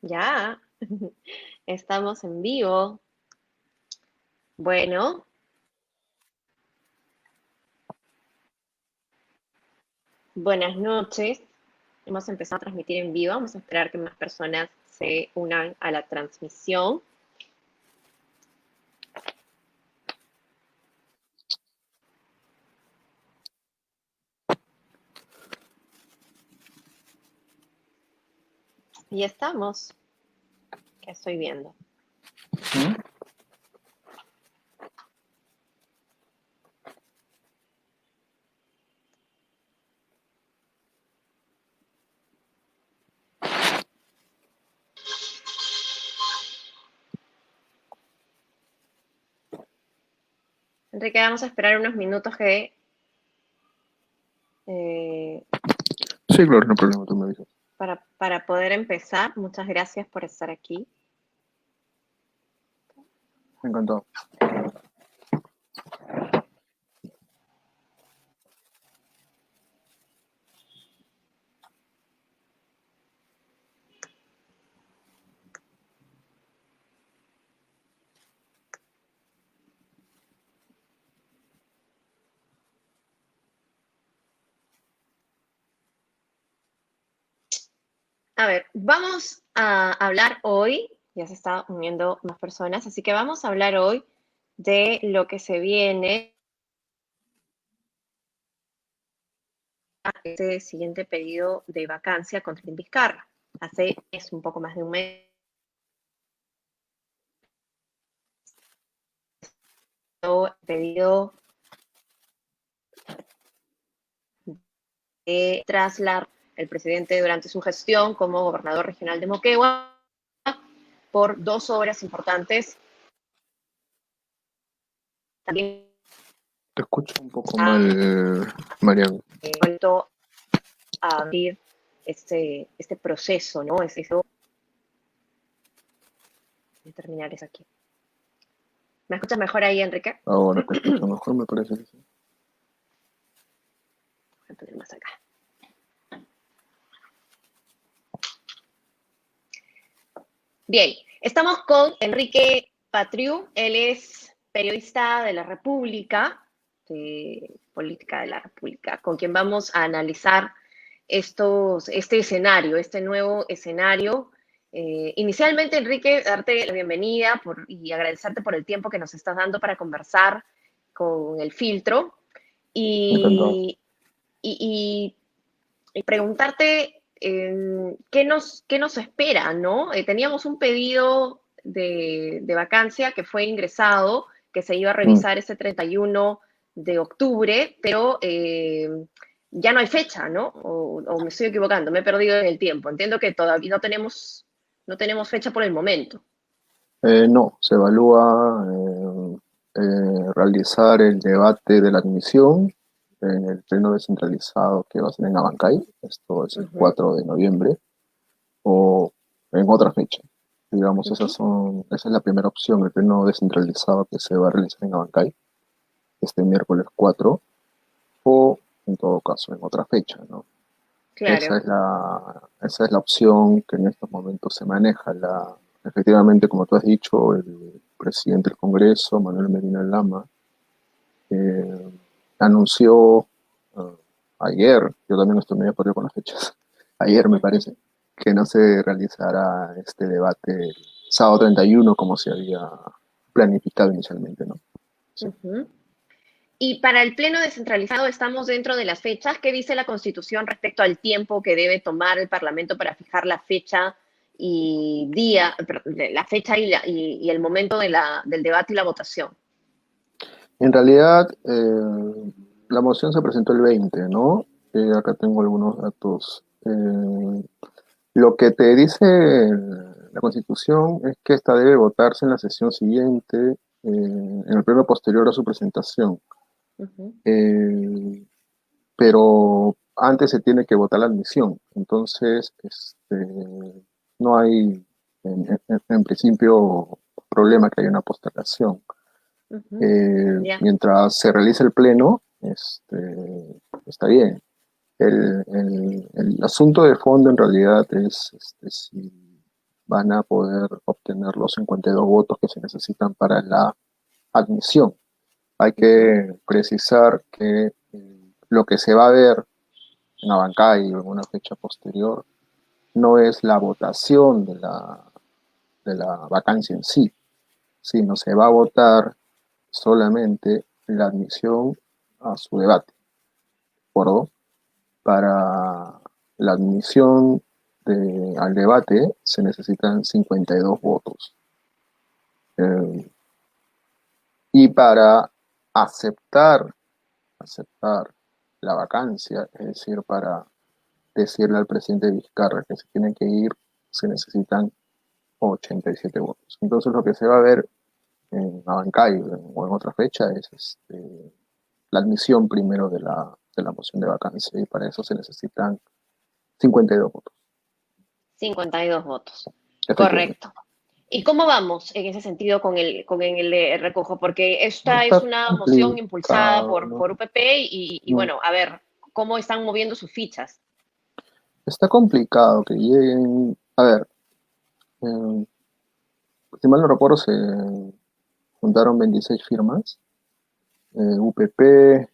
Ya, estamos en vivo. Bueno, buenas noches. Hemos empezado a transmitir en vivo. Vamos a esperar que más personas se unan a la transmisión. Y estamos. ¿Qué estoy viendo? ¿Mm? Enrique, vamos a esperar unos minutos eh, Sí, claro, no hay problema, tú me avisas. para poder empezar. Muchas gracias por estar aquí. Encantado. A ver, vamos a hablar hoy, ya se está uniendo más personas, así que vamos a hablar hoy de lo que se viene a este siguiente pedido de vacancia contra el Vizcarra. Es un poco más de un mes pedido de trasladar el presidente durante su gestión como gobernador regional de Moquegua por 2 obras importantes. También Te escucho un poco ha mal, Mariano. vuelto a abrir este proceso, ¿no? Voy a terminar eso aquí. ¿Me escuchas mejor ahí, Enrique? Ahora te escucho mejor, me parece que sí. Voy a poner más acá. Bien, estamos con Enrique Patriu. Él es periodista de la República, de Política de la República, con quien vamos a analizar este escenario, este nuevo escenario. Inicialmente, Enrique, darte la bienvenida y agradecerte por el tiempo que nos estás dando para conversar con el filtro Encantado. y, y, y preguntarte qué nos espera, ¿no? Teníamos un pedido de vacancia que fue ingresado, que se iba a Mm. revisar ese 31 de octubre, pero ya no hay fecha, ¿no? O me estoy equivocando, me he perdido en el tiempo. Entiendo que todavía no tenemos fecha por el momento. No, se evalúa realizar el debate de la admisión en el pleno descentralizado que va a ser en Abancay, esto es el Ujú, 4 de noviembre, o en otra fecha. Digamos, ujú. esa es la primera opción, el pleno descentralizado que se va a realizar en Abancay este miércoles 4, o en todo caso en otra fecha, ¿no? Claro. Esa es la opción que en estos momentos se maneja. Efectivamente, como tú has dicho, el presidente del Congreso, Manuel Medina Lama, eh, anunció eh, ayer, yo también estoy medio perdido con las fechas, ayer me Ujú, parece, que no se realizará este debate el sábado 31 como se había planificado inicialmente, ¿no? Sí. ujú. Y para el pleno descentralizado estamos dentro de las fechas. ¿Qué dice la Constitución respecto al tiempo que debe tomar el Parlamento para fijar la fecha y la fecha y el momento del debate y la votación? En realidad, la moción se presentó el 20, ¿no? Acá tengo algunos datos. Lo que te dice la Constitución es que esta debe votarse en la sesión siguiente, en el pleno posterior a su presentación. Ujú, Eh, pero antes se tiene que votar la admisión. Entonces, no hay, en principio, problema que haya una postergación. ujú. Ya, Mientras se realice el pleno, está bien. El asunto de fondo en realidad es si van a poder obtener los 52 votos que se necesitan para la admisión. Hay Ujú. que precisar que lo que se va a ver en Abancay o en una fecha posterior no es la votación de la vacancia en sí, sino se va a votar solamente la admisión a su debate, ¿de acuerdo? Para la admisión al debate se necesitan 52 votos. Eh, y para aceptar, aceptar la vacancia, es decir, para decirle al presidente Vizcarra que se tiene que ir, se necesitan 87 votos. Entonces lo que se va a ver en Abancay o en otra fecha es la admisión primero de la moción de vacancia y para eso se necesitan 52 votos, 52 votos. efectivamente. Correcto. ¿Y cómo vamos en ese sentido con el recojo? Porque No esta es está una moción impulsada complicado, por ¿no? UPP y No. bueno, a ver, ¿cómo están moviendo sus fichas? Está complicado que lleguen. A ver, si mal no recuerdo, se juntaron 26 firmas, UPP,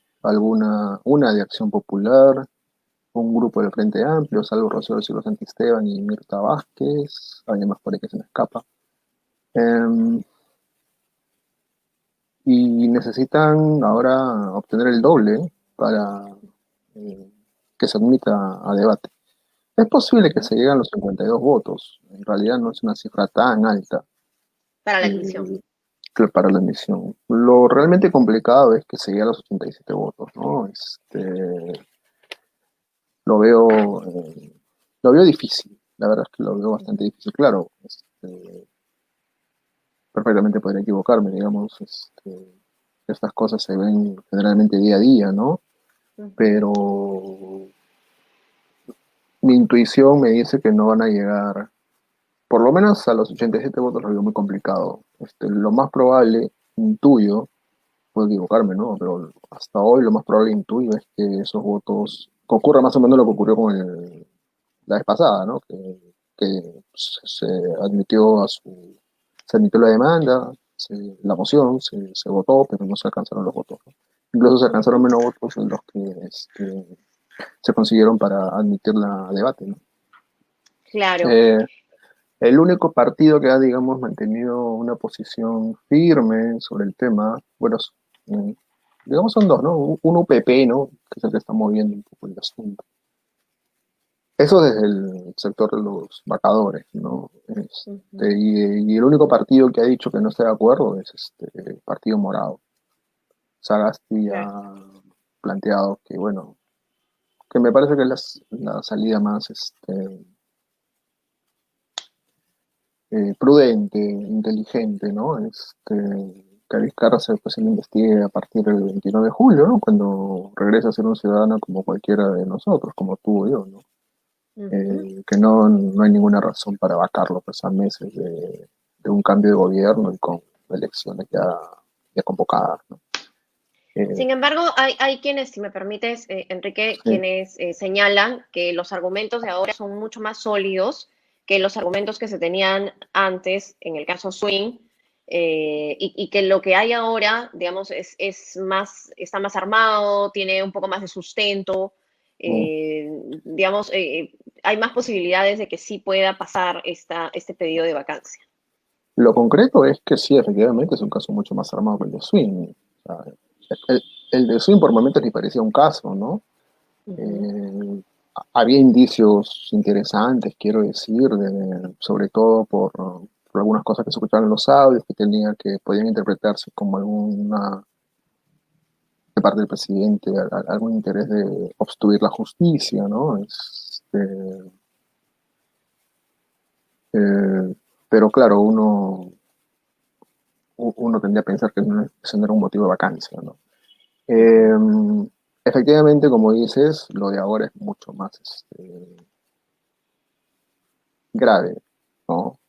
una de Acción Popular, un grupo del Frente Amplio, salvo Rocío Silva Santisteban y Mirta Vázquez, alguien más por ahí que se me escapa. Eh, y necesitan ahora obtener el doble para eh, que se admita a debate. Es posible que Ujú. se lleguen a los 52 votos, en realidad no es una cifra tan alta Para la admisión. eh, para la admisión. Lo realmente complicado es que se llegue a los 87 votos, ¿no? Lo veo, lo veo difícil, la verdad es que lo veo bastante difícil. Claro, perfectamente podría equivocarme, digamos, estas cosas se ven generalmente día a día, ¿no? Ujú. Pero mi intuición me dice que no van a llegar, por lo menos a los 87 votos lo veo muy complicado. Lo más probable, intuyo, puedo equivocarme, ¿no? Pero hasta hoy lo más probable intuyo es que esos votos ocurra más o menos lo que ocurrió con la vez pasada, ¿no? Que se admitió se admitió la demanda, la moción, se votó, pero no se alcanzaron los votos, ¿no? Incluso se alcanzaron Ujú. menos votos en los que se consiguieron para admitirla a debate, ¿no? Claro. Eh, el único partido que ha, digamos, mantenido una posición firme sobre el tema, bueno, mm, digamos son dos, ¿no? Un UPP, ¿no? Que es el que está moviendo un poco el asunto. Eso desde el sector de los vacadores, ¿no? Ujú. Y el único partido que ha dicho que no está de acuerdo es el Partido Morado. Sagasti Claro. ha planteado que, bueno, que me parece que es la salida más prudente, inteligente, ¿no? Que a Vizcarra se le investigue a partir del 29 de julio, ¿no? Cuando regrese a ser un ciudadano como cualquiera de nosotros, como tú o yo, ¿no? Ujú. Que no hay ninguna razón para vacarlo pues, a meses de un cambio de gobierno y con elecciones ya convocadas, ¿no? Eh, Sin embargo, hay quienes, si me permites, Enrique, sí, quienes señalan que los argumentos de ahora son mucho más sólidos que los argumentos que se tenían antes, en el caso Swing, y que lo que hay ahora, digamos, es más, está más armado, tiene un poco más de sustento, mm. eh, digamos, hay más posibilidades de que sí pueda pasar este pedido de vacancia. Lo concreto es que sí, efectivamente es un caso mucho más armado que el de Swing. O sea, el de Swing por momentos ni parecía un caso, ¿no? Ujú. Eh, Había indicios interesantes, quiero decir, sobre todo por algunas cosas que se escuchaban en los audios que podían interpretarse como alguna, de parte del presidente, algún interés de obstruir la justicia, ¿no? Eh, pero claro, uno tendría a pensar que ese no era un motivo de vacancia, ¿no? Ujú. Efectivamente, como dices, lo de ahora es mucho más grave, ¿no?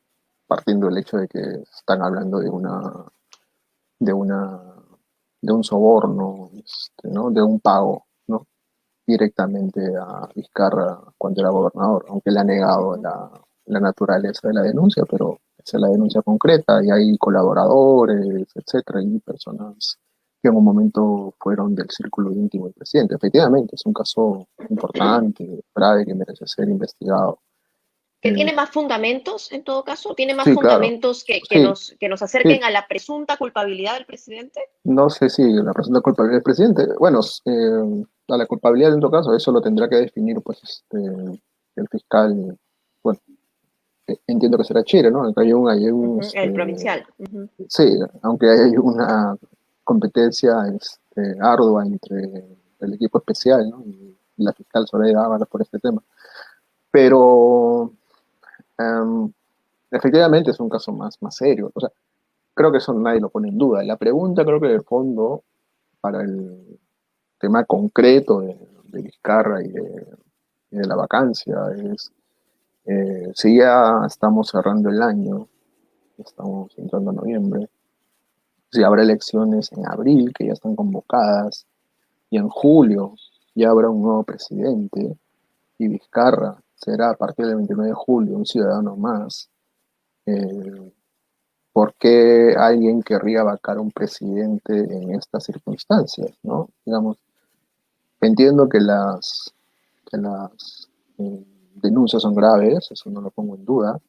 Partiendo del hecho de que están hablando de una, de un soborno, ¿no? De un pago, ¿no? Directamente a Vizcarra cuando era gobernador, aunque le ha negado Ujú. la naturaleza de la denuncia, pero esa es la denuncia concreta y hay colaboradores, etcétera, y personas que en un momento fueron del círculo íntimo del presidente. Efectivamente, es un caso importante, grave, que merece ser investigado. Que Eh, tiene más fundamentos, en todo caso, tiene más sí, claro, fundamentos sí, que nos sí. acerquen a la presunta culpabilidad del presidente. No sé si la presunta culpabilidad del presidente, bueno, a la culpabilidad en todo caso, eso lo tendrá que definir pues el fiscal, bueno, entiendo que será Chile, ¿no? Acá Ujú, el provincial. Ujú. sí, aunque hay una competencia ardua entre el equipo especial, ¿no? Y la fiscal Zoraida Ábalos por este tema. Pero em, efectivamente es un caso más serio. O sea, creo que eso nadie lo pone en duda. La pregunta creo que de fondo para el tema concreto de Vizcarra y de la vacancia es si ya estamos cerrando el año, estamos entrando a noviembre, si habrá elecciones en abril, que ya están convocadas, y en julio ya habrá un nuevo presidente, y Vizcarra será a partir del 29 de julio un ciudadano más. Eh, ¿Por qué alguien querría vacar a un presidente en estas circunstancias? ¿No? Digamos, entiendo que las denuncias son graves, eso no lo pongo en duda.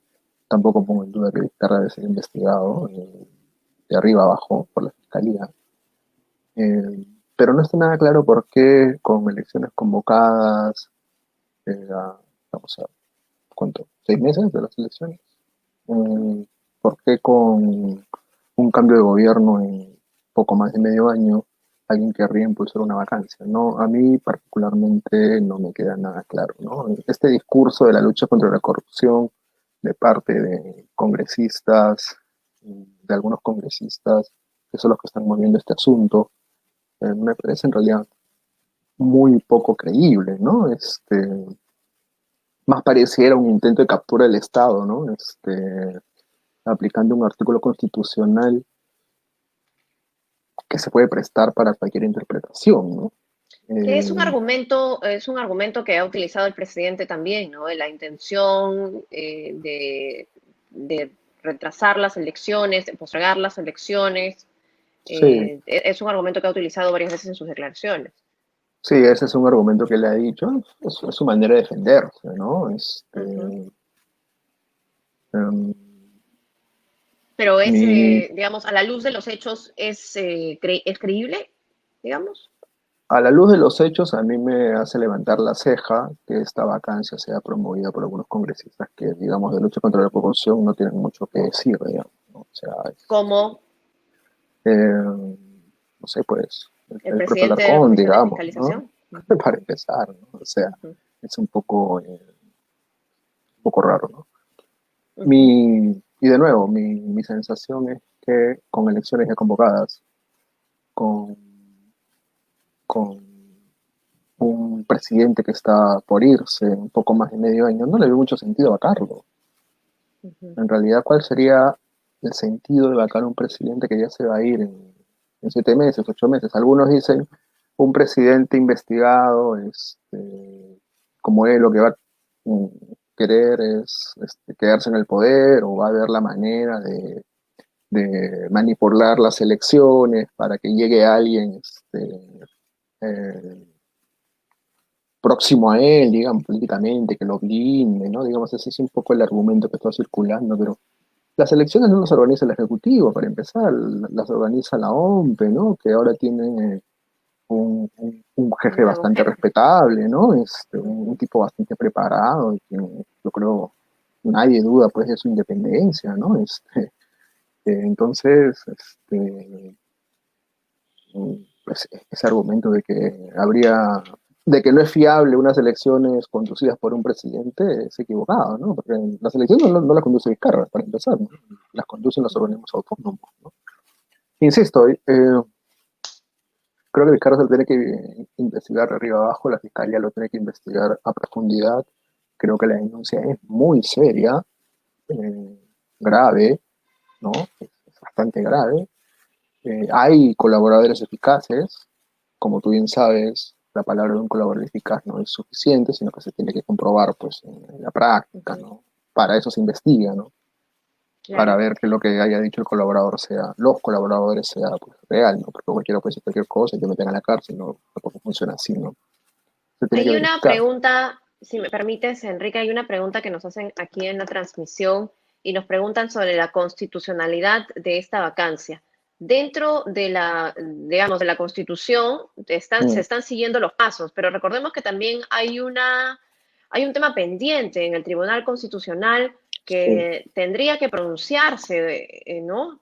Tampoco pongo en duda que Vizcarra debe ser investigado de arriba abajo por la fiscalía. Pero no está nada claro por qué con elecciones convocadas, vamos a, ¿cuánto? ¿6 meses de las elecciones? ¿Por qué con un cambio de gobierno en poco más de medio año alguien querría impulsar una vacancia? No, a mí particularmente no me queda nada claro, ¿no? Este discurso de la lucha contra la corrupción de parte de congresistas, de algunos congresistas que son los que están moviendo este asunto, me parece en realidad muy poco creíble, ¿no? Más pareciera un intento de captura del Estado, ¿no? Aplicando un artículo constitucional que se puede prestar para cualquier interpretación, ¿no? Que Eh, es un argumento que ha utilizado el presidente también, ¿no? De la intención de retrasar las elecciones, de postergar las elecciones. sí, Es un argumento que ha utilizado varias veces en sus declaraciones. sí, ese es un argumento que le ha dicho, es su manera de defenderse, ¿no? Ujú. Um, Pero es, mi, digamos, a la luz de los hechos, es creíble, digamos. a la luz de los hechos, a mí me hace levantar la ceja que esta vacancia sea promovida por algunos congresistas que, digamos, de lucha contra la corrupción no tienen mucho que decir, digamos, ¿no? O sea, Como no sé, pues, el el propio presidente de la Alarcón, Comisión de digamos, ¿no? Fiscalización. Ujú, Para empezar, ¿no? O sea, ujú, es un poco raro, ¿no? ujú. Y de nuevo, mi sensación es que con elecciones ya convocadas, con, con un presidente que está por irse en un poco más de medio año, no le veo mucho sentido vacarlo. Ujú. En realidad, ¿cuál sería el sentido de vacar a un presidente que ya se va a ir en 7 meses, 8 meses? Algunos dicen un presidente investigado, como él, lo que va a mm, querer es quedarse en el poder o va a ver la manera de manipular las elecciones para que llegue alguien eh, próximo a él, digamos, políticamente, que lo blinde, ¿no? Digamos, ese es un poco el argumento que está circulando, pero las elecciones no las organiza el Ejecutivo, para empezar, las organiza la OMPE, ¿no? Que ahora tiene un Un jefe nuevo bastante jefe. respetable, ¿no? Un Ujú. tipo bastante preparado, y que yo creo nadie duda pues de su independencia, ¿no? Entonces, pues, ese argumento de que no es fiable unas elecciones conducidas por un presidente es equivocado, ¿no? Porque las elecciones no las conduce Vizcarra, para empezar, ¿no? Las conducen los Ujú. organismos autónomos, ¿no? Insisto, creo que Vizcarra se lo tiene que investigar de arriba abajo, la fiscalía lo tiene que investigar a profundidad. Creo que la denuncia es muy seria, eh, grave, ¿no? Es bastante grave. Hay colaboradores eficaces, como tú bien sabes, la palabra de un colaborador eficaz no es suficiente, sino que se tiene que comprobar pues, en la práctica, Ujú. ¿no? para eso se investiga, ¿no? Para claro. ver que lo que haya dicho el colaborador sea, los colaboradores sea pues, real, ¿no? Porque cualquiera puede decir cualquier cosa y te meten a la cárcel, ¿no? Tampoco funciona así, ¿no? Se tiene que Hay una verificar. pregunta, si me permites, Enrique, hay una pregunta que nos hacen aquí en la transmisión y nos preguntan sobre la constitucionalidad de esta vacancia. Dentro de la, digamos, de la Constitución se Mm, están siguiendo los pasos, pero recordemos que también hay un tema pendiente en el Tribunal Constitucional sí, que tendría que pronunciarse, ¿no?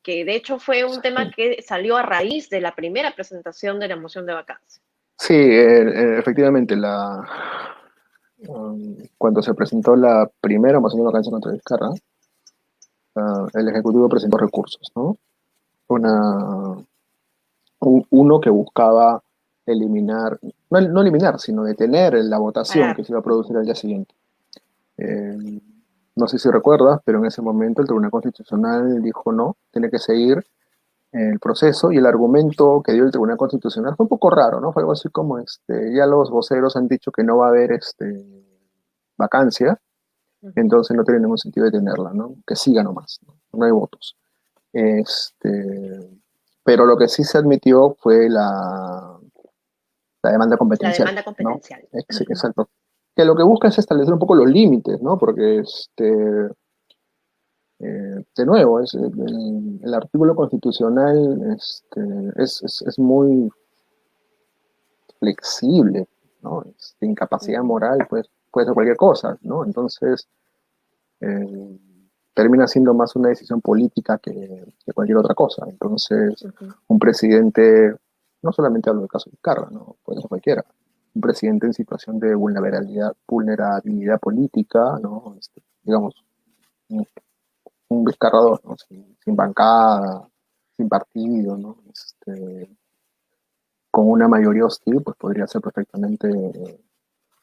Que de hecho fue un tema sí. que salió a raíz de la primera presentación de la moción de vacancia. Sí, efectivamente, cuando se presentó la primera moción de vacancia contra Vizcarra, el Ejecutivo presentó recursos, ¿no? Una, uno que buscaba eliminar, no eliminar, sino detener la votación que Parar. se iba a producir al día siguiente. Eh, no sé si recuerdas, pero en ese momento el Tribunal Constitucional dijo no, tiene que seguir el proceso y el argumento que dio el Tribunal Constitucional fue un poco raro, ¿no? Fue algo así como, ya los voceros han dicho que no va a haber vacancia, Ujú. entonces no tiene ningún sentido detenerla, ¿no? Que siga nomás, ¿no? No hay votos. Este, pero lo que sí se admitió fue la demanda La competencial, demanda ¿no? competencial. Ujú. Exacto. Que lo que busca es establecer un poco los límites, ¿no? Porque, de nuevo, el artículo constitucional es muy flexible, ¿no? Incapacidad Ujú. moral, pues, puede ser cualquier cosa, ¿no? Entonces, eh, termina siendo más una decisión política que cualquier otra cosa. Entonces, Ujú. un presidente, no solamente hablo del caso de Carla, ¿no? Puede ser cualquiera, un presidente en situación de vulnerabilidad política, ¿no? Digamos, un, un descarrador, ¿no? Sin bancada, sin partido, ¿no? Con una mayoría hostil, pues podría ser perfectamente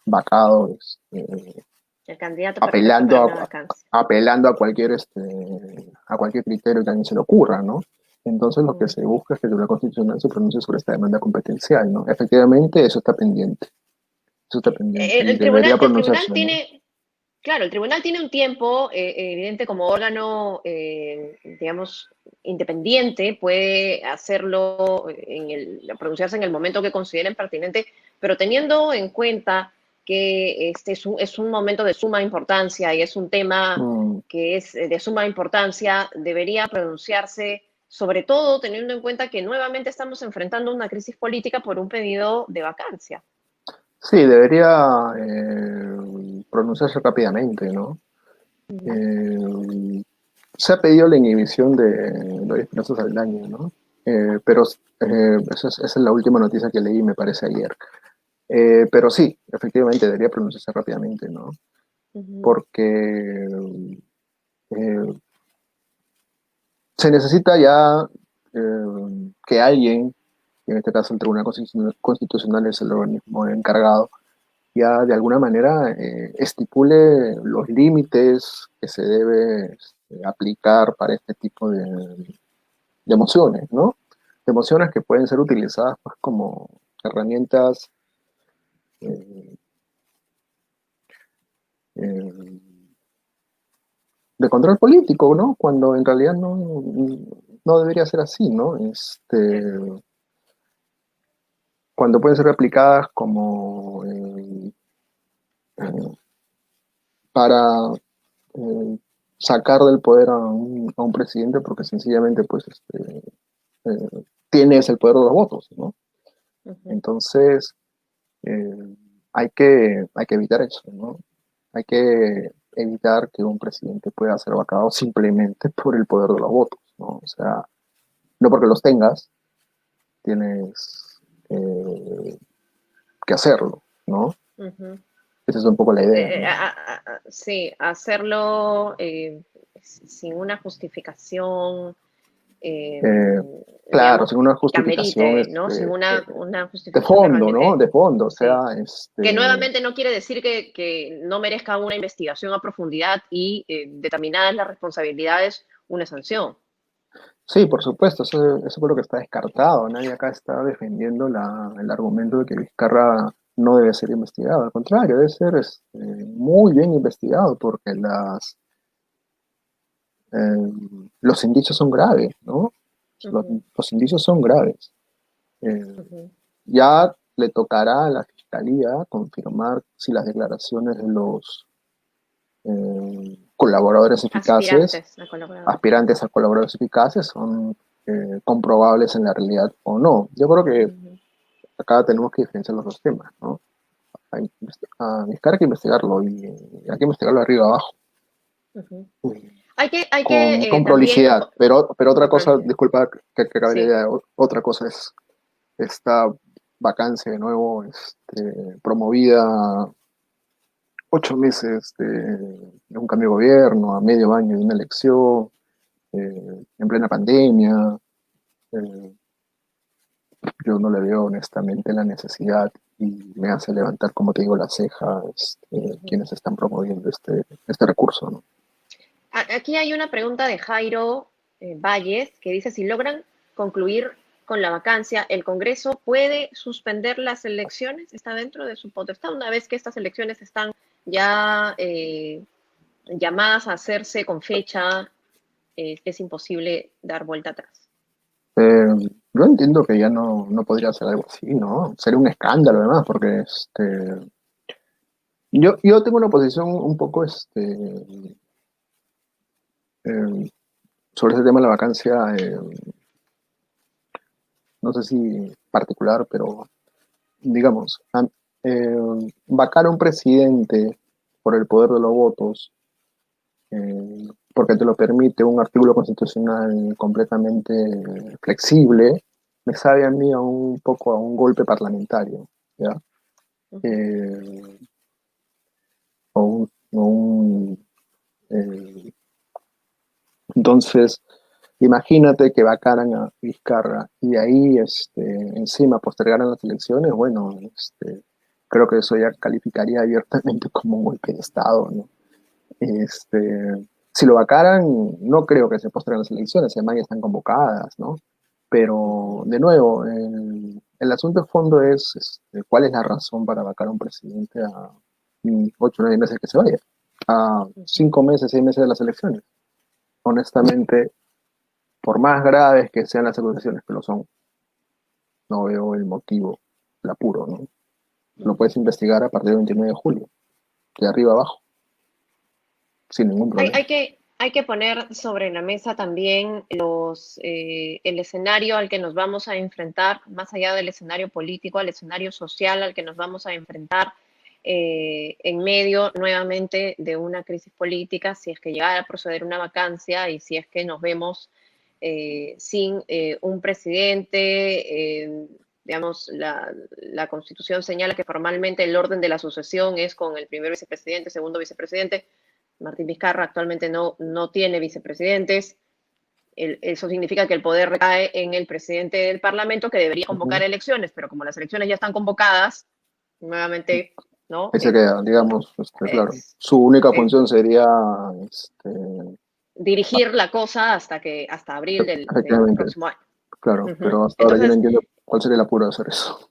vacado, El candidato perfecto apelando para una a, vacancia. apelando a cualquier criterio que a alguien se le ocurra, ¿no? Entonces lo que Mm. se busca es que el Tribunal Constitucional se pronuncie sobre esta demanda competencial, ¿no? Efectivamente, eso está pendiente y debería El tribunal pronunciarse, ¿no? tiene, claro, el tribunal tiene un tiempo evidente como órgano, digamos, independiente, puede hacerlo pronunciarse en el momento que consideren pertinente, pero teniendo en cuenta que este es un momento de suma importancia y es un tema Mm, que es de suma importancia, debería pronunciarse, sobre todo teniendo en cuenta que nuevamente estamos enfrentando una crisis política por un pedido de vacancia. sí, debería pronunciarse rápidamente, ¿no? Eh, Se ha pedido la inhibición de los Espinosa Saldaña, ¿no? Pero esa es la última noticia que leí, me parece ayer. Pero sí, efectivamente debería pronunciarse rápidamente, ¿no? Ujú. Porque eh, se necesita ya que alguien, en este caso el Tribunal Constitucional es el organismo encargado, ya de alguna manera estipule los límites que se debe aplicar para este tipo de emociones, ¿no? De emociones que pueden ser utilizadas pues, como herramientas eh, eh, de control político, ¿no? Cuando en realidad no debería ser así, ¿no? Cierto. Cuando pueden ser aplicadas como eh, para eh, sacar del poder a un presidente porque sencillamente pues tienes el poder de los votos, ¿no? Ujú. Entonces eh, hay que evitar eso, ¿no? Hay que evitar que un presidente pueda ser vacado simplemente por el poder de los votos, ¿no? O sea, no porque los tengas, tienes que hacerlo, ¿no? Ujú. Esa es un poco la idea, ¿no? Sí, hacerlo sin una justificación, eh, Eh, claro, digamos, sin una que justificación amerite, ¿no? Sin una de justificación que fondo, ¿no? realmente, De fondo, o sí. sea, Que nuevamente no quiere decir que no merezca una investigación a profundidad y determinadas las responsabilidades, una sanción. sí, por supuesto, eso fue lo que está descartado. Nadie acá está defendiendo el argumento de que Vizcarra no debe ser investigado, al contrario, debe ser muy bien investigado porque los indicios son graves, ¿no? Los, Ujú, los indicios son graves. Eh, ujú. ya le tocará a la fiscalía confirmar si las declaraciones de los colaboradores eficaces, Aspirantes a colaboradores. aspirantes a colaboradores eficaces, son comprobables en la realidad o no. Yo creo que Ujú, acá tenemos que diferenciar los dos temas, ¿no? A Vizcarra hay que investigarlo y hay que investigarlo de arriba abajo, ujú. eh, Hay que con también, prolicidad. Pero otra con cosa, prolicidad. disculpa que acabe la Sí. idea, otra cosa es esta vacancia de nuevo promovida 8 meses de un cambio de gobierno, a medio año de una elección, en plena pandemia. eh, yo no le veo honestamente la necesidad y me hace levantar, como te digo, la ceja Ujú. quienes están promoviendo este recurso, ¿no? Aquí hay una pregunta de Jairo Valles que dice, si logran concluir con la vacancia, ¿el Congreso puede suspender las elecciones? ¿Está dentro de su potestad una vez que estas elecciones están ya llamadas a hacerse con fecha? Es imposible dar vuelta atrás. Eh, yo entiendo que ya no podría hacer algo así, ¿no? Sería un escándalo además, porque yo tengo una posición un poco sobre ese tema de la vacancia, no sé si particular, pero digamos, eh, vacar a un presidente por el poder de los votos, porque te lo permite un artículo constitucional completamente flexible, me sabe a mí a un poco a un golpe parlamentario, ¿ya? Ujú. Eh, o un, eh, entonces, imagínate que vacaran a Vizcarra y de ahí encima postergaran las elecciones, bueno, creo que eso ya calificaría abiertamente como un golpe de Estado, ¿no? Si lo vacaran, no creo que se posterguen las elecciones, además ya están convocadas, ¿no? Pero, Ujú. de nuevo, el asunto de fondo es cuál es la razón para vacar a un presidente a 8 o 9 meses que se vaya, a Ujú. 5 meses, 6 meses de las elecciones. Honestamente, por más graves que sean las acusaciones, que lo son, no veo el motivo, el apuro, ¿no? Lo Ujú. puedes investigar a partir del 29 de julio, de arriba abajo, sin ningún problema. Hay que poner sobre la mesa también el escenario al que nos vamos a enfrentar, más allá del escenario político, al escenario social al que nos vamos a enfrentar en medio nuevamente de una crisis política, si es que llegara a proceder una vacancia y si es que nos vemos sin un presidente. Digamos, la Constitución señala que formalmente el orden de la sucesión es con el primer vicepresidente, segundo vicepresidente. Martín Vizcarra actualmente no tiene vicepresidentes. Eso significa que el poder recae en el presidente del Parlamento, que debería convocar Ujú. elecciones, pero como las elecciones ya están convocadas, nuevamente, ¿no? Ahí se queda, digamos, claro. Es, Su única es función sería, dirigir la cosa hasta abril del efectivamente, próximo año. claro, Uh-huh. pero hasta ahora yo no Entonces, entiendo cuál sería el apuro de hacer eso.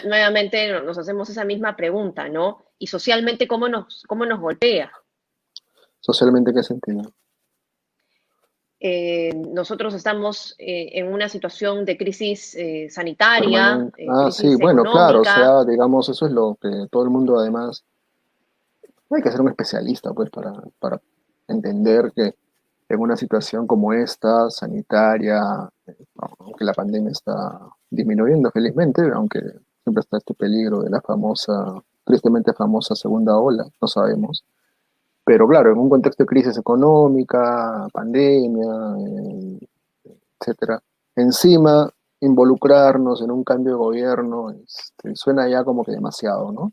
nuevamente nos hacemos esa misma pregunta, ¿no? Y socialmente, cómo nos golpea? Socialmente, ¿qué sentido? Nosotros estamos en una situación de crisis sanitaria, Permanente. Ah, sí, crisis bueno, claro, o económica. sea, digamos, eso es lo que todo el mundo además, no hay que ser un especialista, pues, para entender que en una situación como esta, sanitaria, aunque la pandemia está disminuyendo felizmente, aunque siempre está este peligro de la famosa, tristemente famosa segunda ola, no sabemos. Pero claro, en un contexto de crisis económica, pandemia, etcétera, encima involucrarnos en un cambio de gobierno, suena ya como que demasiado, ¿no?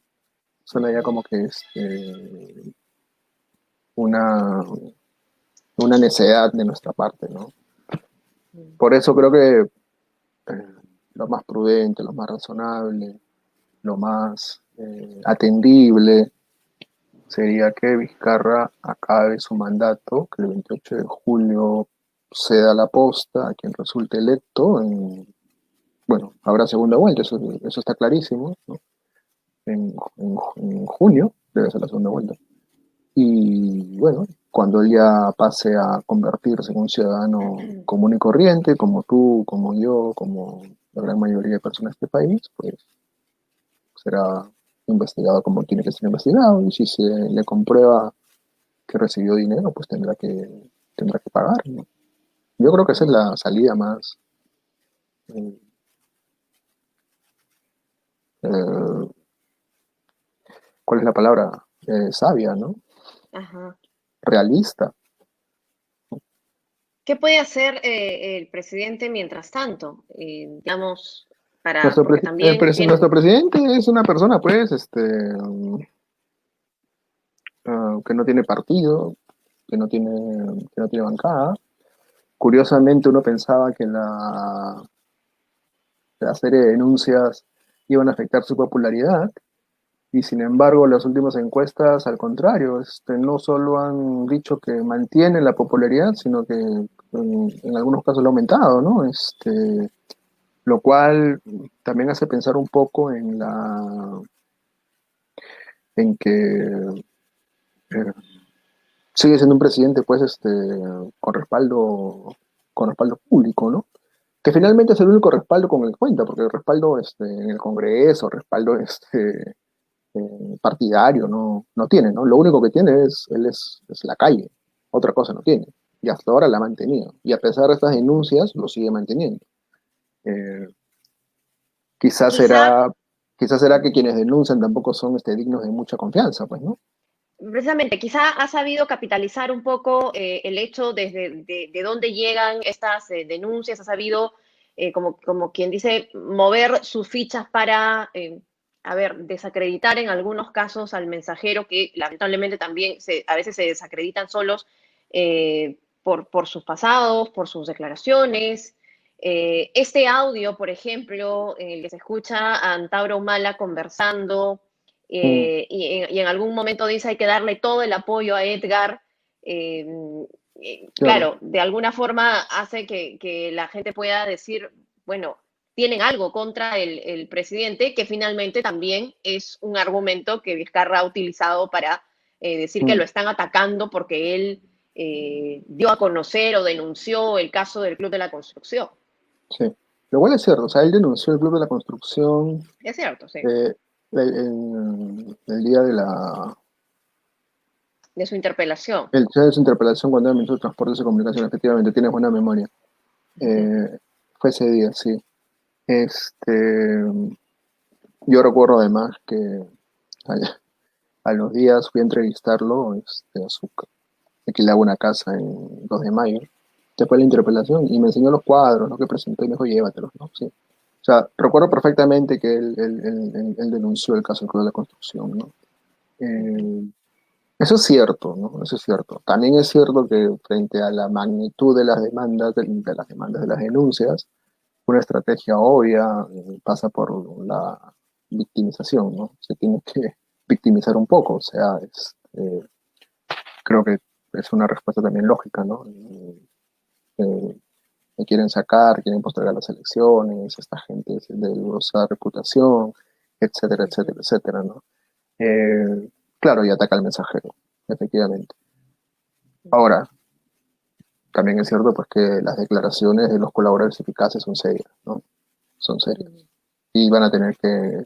Suena ya Ujú. como que una, una necedad de nuestra parte, ¿no? Por eso creo que lo más prudente, lo más razonable, lo más atendible sería que Vizcarra acabe su mandato, que el 28 de julio ceda la posta a quien resulte electo. Bueno, habrá segunda vuelta, eso está clarísimo, ¿no? en junio, debe ser la segunda vuelta. Y bueno, cuando él ya pase a convertirse en un ciudadano común y corriente, como tú, como yo, como la gran mayoría de personas de este país, pues será investigado como tiene que ser investigado. Y si se le comprueba que recibió dinero, pues tendrá que pagar, ¿no? Yo creo que esa es la salida más, eh, eh, ¿cuál es la palabra? Sabia, ¿no? Ajá. Realista. ¿Qué puede hacer el presidente mientras tanto? Digamos, Nuestro, porque también tiene, nuestro presidente es una persona, pues, que no tiene partido, que no tiene bancada. Curiosamente, uno pensaba que la serie de denuncias iban a afectar su popularidad, y sin embargo, las últimas encuestas, al contrario, no solo han dicho que mantiene la popularidad, sino que en algunos casos lo ha aumentado, ¿no? Lo cual también hace pensar un poco en que eh, sigue siendo un presidente, pues, con con respaldo público, ¿no? Que finalmente es el único respaldo con el que cuenta, porque el respaldo, en el Congreso, respaldo, partidario, no tiene, ¿no? Lo único que tiene es la calle, otra cosa no tiene. Y hasta ahora la ha mantenido. Y a pesar de estas denuncias, lo sigue manteniendo. Eh, quizás quizá, será, quizás será que quienes denuncian tampoco son, dignos de mucha confianza, pues, ¿no? precisamente, quizá ha sabido capitalizar un poco el hecho de dónde llegan estas denuncias, ha sabido, como quien dice, mover sus fichas para, a ver, desacreditar en algunos casos al mensajero, que lamentablemente también a veces se desacreditan solos por sus pasados, por sus declaraciones. Este audio, por ejemplo, en el que se escucha a Antauro Humala conversando Mm, y en algún momento dice hay que darle todo el apoyo a Edgar. claro. Claro, de alguna forma hace que la gente pueda decir, bueno, tienen algo contra el presidente, que finalmente también es un argumento que Vizcarra ha utilizado para decir que Mm, lo están atacando porque él dio a conocer o denunció el caso del Club de la Construcción. sí. Lo cual es cierto, o sea, él denunció el Club de la Construcción Es cierto, sí, eh, el día de su interpelación. el día de su interpelación cuando era ministro de Transportes y Comunicación, efectivamente, tienes buena memoria. Ujú. Fue ese día, sí. Este, yo recuerdo además que a los días fui a entrevistarlo, alquilaba una casa en 2 de mayo, después de la interpelación, y me enseñó los cuadros, ¿no? Que presentó y me dijo, llévatelos, ¿no? Sí. O sea, recuerdo perfectamente que él denunció el caso del Club de la Construcción, ¿no? Ujú. Eh, eso es cierto, ¿no? Eso es cierto. También es cierto que frente a la magnitud de las demandas, de las denuncias, una estrategia obvia pasa por la victimización, ¿no? Se tiene que victimizar un poco, o sea, creo que es una respuesta también lógica, ¿no? Me quieren sacar, quieren postergar las elecciones, esta gente es de dudosa reputación, etcétera, etcétera, etcétera, ¿no? Eh, claro, y ataca al mensajero, efectivamente. Ahora, también es cierto pues que las declaraciones de los colaboradores eficaces son serias, ¿no? Son serias. Ujú. Y van a tener que,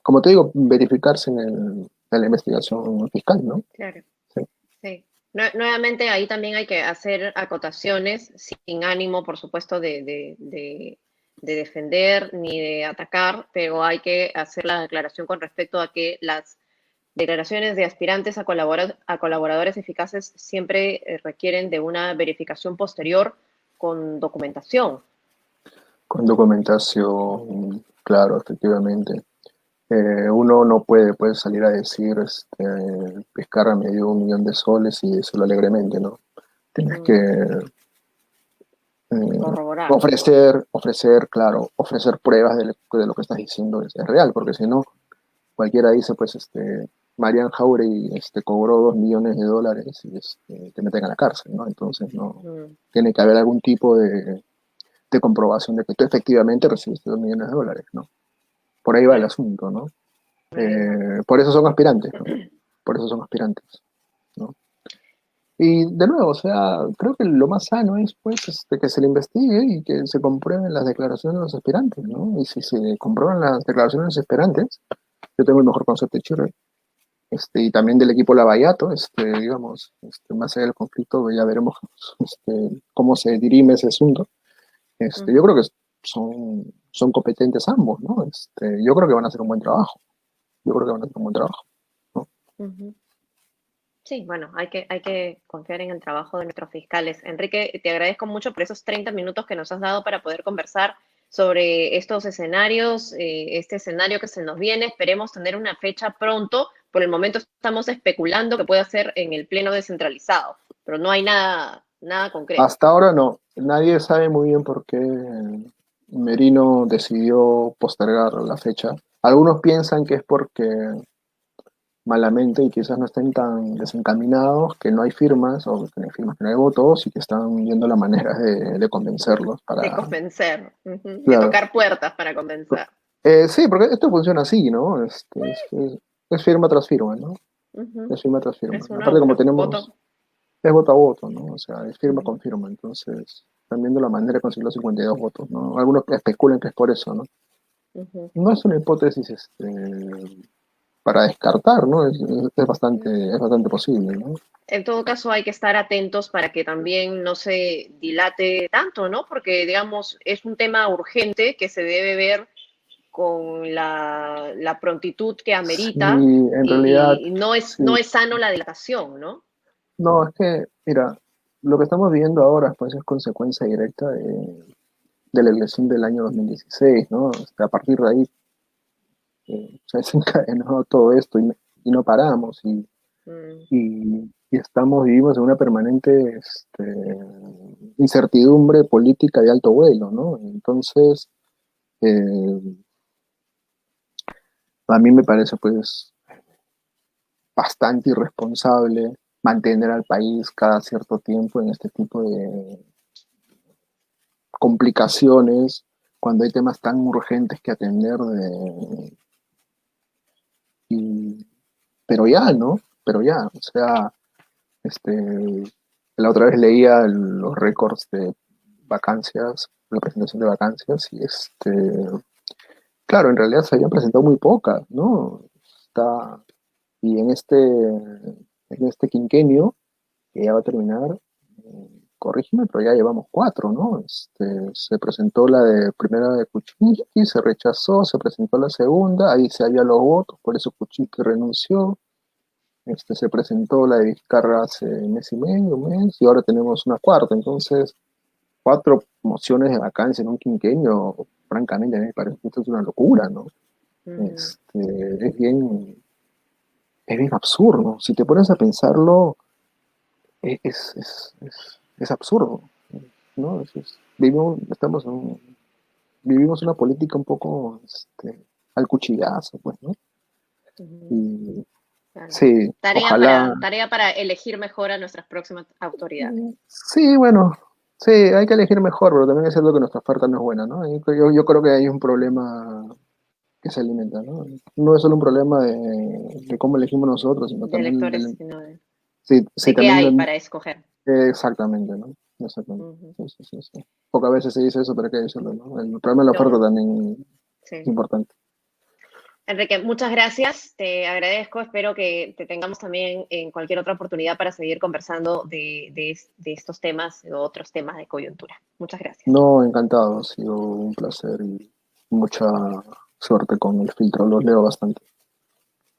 como te digo, verificarse en la investigación fiscal, ¿no? Claro. Sí. Sí. Nuevamente ahí también hay que hacer acotaciones sin ánimo, por supuesto, de defender ni de atacar, pero hay que hacer la declaración con respecto a que las declaraciones de aspirantes a colaboradores eficaces siempre requieren de una verificación posterior con documentación. Con documentación, claro, efectivamente. Uno no puede, salir a decir, Vizcarra me dio 1 millón de soles y decirlo alegremente, ¿no? Tienes que Mm, corroborar. claro, ofrecer pruebas de lo que estás diciendo es real, porque si no, cualquiera dice, pues, Marian Jauregui cobró 2 millones de dólares y te meten a la cárcel, ¿no? Entonces, no, Mm, tiene que haber algún tipo de comprobación de que tú efectivamente recibiste 2 millones de dólares, ¿no? Por ahí va el claro. asunto, ¿no? Bueno. Por eso son aspirantes, ¿no? Por eso son aspirantes, ¿no? Y de nuevo, o sea, creo que lo más sano es pues que se le investigue y que se comprueben las declaraciones de los aspirantes, ¿no? Y si se comprueban las declaraciones de los aspirantes, yo tengo el mejor concepto de Chile, y también del equipo Lavallato, digamos, más allá del conflicto, ya veremos cómo se dirime ese asunto. Yo creo que son competentes ambos, ¿no? Yo creo que van a hacer un buen trabajo. Yo creo que van a hacer un buen trabajo, ¿no? Ujú. Sí, bueno, hay que confiar en el trabajo de nuestros fiscales. Enrique, te agradezco mucho por esos 30 minutos que nos has dado para poder conversar sobre estos escenarios, este escenario que se nos viene. Esperemos tener una fecha pronto. Por el momento estamos especulando que pueda ser en el pleno descentralizado, pero no hay nada concreto. Hasta ahora no. Nadie sabe muy bien por qué Merino decidió postergar la fecha. Algunos piensan que es porque malamente y quizás no estén tan desencaminados, que no hay firmas o que no hay firmas, que no hay votos y que están viendo la manera de convencerlos De para... convencer, ujú, de Claro. tocar puertas para convencer. Sí, porque esto funciona así, ¿no? Es firma tras firma, ¿no? Ujú. Es firma tras firma. Es uno a Aparte, como uno, tenemos, voto. es voto a voto, ¿no? O sea, es firma Ujú, con firma, entonces están viendo la manera de conseguir los 52 votos, ¿no? Algunos especulan que es por eso, ¿no? ujú. No es una hipótesis para descartar, ¿no? Es bastante posible, ¿no? En todo caso, hay que estar atentos para que también no se dilate tanto, ¿no? Porque, digamos, es un tema urgente que se debe ver con la prontitud que Sí, amerita en realidad, y no es, sí. no es sano la dilatación, ¿no? No, es que, mira, lo que estamos viendo ahora, pues, es consecuencia directa de la elección del año 2016, ¿no? A partir de ahí se desencadenó todo esto y no paramos Mm, vivimos en una permanente incertidumbre política de alto vuelo, ¿no? Entonces, eh, a mí me parece pues bastante irresponsable mantener al país cada cierto tiempo en este tipo de complicaciones cuando hay temas tan urgentes que atender y, pero ya, ¿no? Pero ya, o sea, este, la otra vez leía los récords de vacancias, la presentación de vacancias, y claro, en realidad se habían presentado muy pocas, ¿no? Está, y en este quinquenio, que ya va a terminar, corrígeme, pero ya llevamos cuatro, ¿no? Se presentó la de primera de Kuczynski, se rechazó, se presentó la segunda, ahí se había los votos, por eso Kuczynski renunció. Se presentó la de Vizcarra hace mes y medio, un mes, y ahora tenemos una cuarta. Entonces, cuatro mociones de vacancia en un quinquenio, francamente, a mí me parece que esto es una locura, ¿no? ujú, Este, es bien absurdo. Si te pones a pensarlo, es absurdo, ¿no? Vivimos una política un poco al cuchillazo, pues, ¿no? ujú, Y claro. sí, ojalá. Tarea para elegir mejor a nuestras próximas autoridades. Sí, bueno, sí, hay que elegir mejor, pero también es cierto que nuestra oferta no es buena, ¿no? Yo creo que hay un problema que se alimenta, ¿no? No es solo un problema de cómo elegimos nosotros, sino De también electores, sino sí, sí, de qué también hay para escoger. exactamente, ¿no? Exactamente. Ujú. Sí, sí, sí, sí. Pocas veces se dice eso, pero hay que decirlo, ¿no? El problema de la oferta No, también es sí. importante. Enrique, muchas gracias, te agradezco, espero que te tengamos también en cualquier otra oportunidad para seguir conversando de estos temas o otros temas de coyuntura. Muchas gracias. No, encantado, ha sido un placer y mucha suerte con el filtro, lo leo bastante.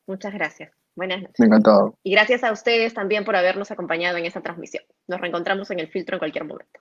Muchas gracias. Buenas noches. Encantado. Y gracias a ustedes también por habernos acompañado en esta transmisión. Nos reencontramos en el filtro en cualquier momento.